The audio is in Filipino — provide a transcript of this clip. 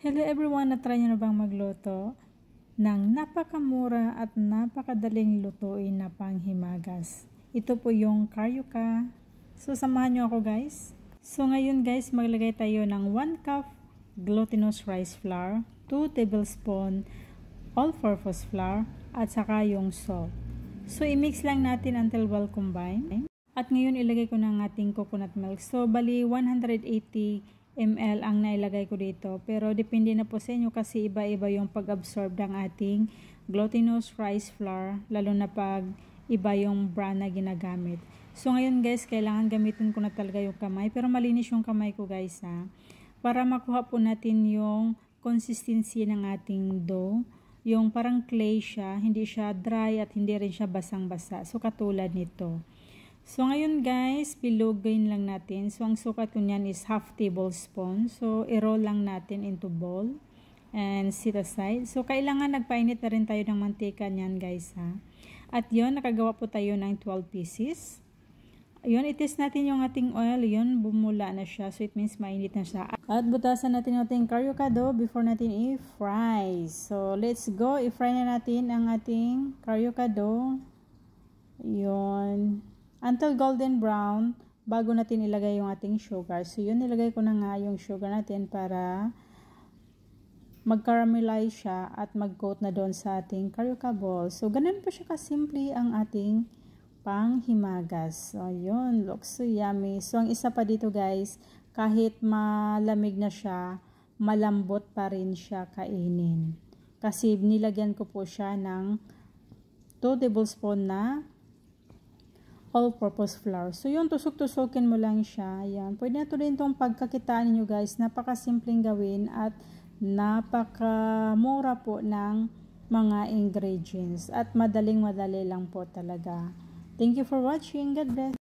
Hello everyone! Na-try nyo na bang magluto ng napakamura at napakadaling lutuin na panghimagas? Ito po yung karyuka. So samahan nyo ako guys. So ngayon guys, maglagay tayo ng 1 cup glutinous rice flour, 2 tablespoon all-purpose flour, at saka yung salt. So i-mix lang natin until well combined. At ngayon ilagay ko ng ating coconut milk. So bali 180 ml ang nailagay ko dito, pero depende na po sa inyo kasi iba-iba yung pag-absorb ng ating glutinous rice flour, lalo na pag iba yung brand na ginagamit. So ngayon guys, kailangan gamitin ko na talaga yung kamay, pero malinis yung kamay ko guys para makuha po natin yung consistency ng ating dough, yung parang clay siya, hindi siya dry at hindi rin siya basang-basa, so katulad nito. So, ngayon guys, bilugin lang natin. So, ang sukat ko niyan is half tablespoon. So, i-roll lang natin into bowl and set aside. So, kailangan nagpainit na rin tayo ng mantika niyan guys At yon, nakagawa po tayo ng 12 pieces. Yun, itis natin yung ating oil. Yun, bumula na siya. So, it means mainit na siya. At butasan natin yung ating karyuka dough before natin i-fry. So, let's go. I-fry na natin ang ating karyuka dough. Yun. Until golden brown, bago natin ilagay yung ating sugar. So, yun, nilagay ko na nga yung sugar natin para mag-caramelize siya at mag-coat na doon sa ating karyuka ball. So, ganun po siya kasimple ang ating panghimagas. So, yun, looks so yummy. So, ang isa pa dito guys, kahit malamig na siya, malambot pa rin siya kainin. Kasi nilagyan ko po siya ng 2 tablespoon na all-purpose flour. So, yun, tusok-tusokin mo lang siya. Ayan. Pwede na ito rin itong pagkakitaan ninyo guys. Napakasimpleng gawin at napakamura po ng mga ingredients. At madaling-madali lang po talaga. Thank you for watching. God bless.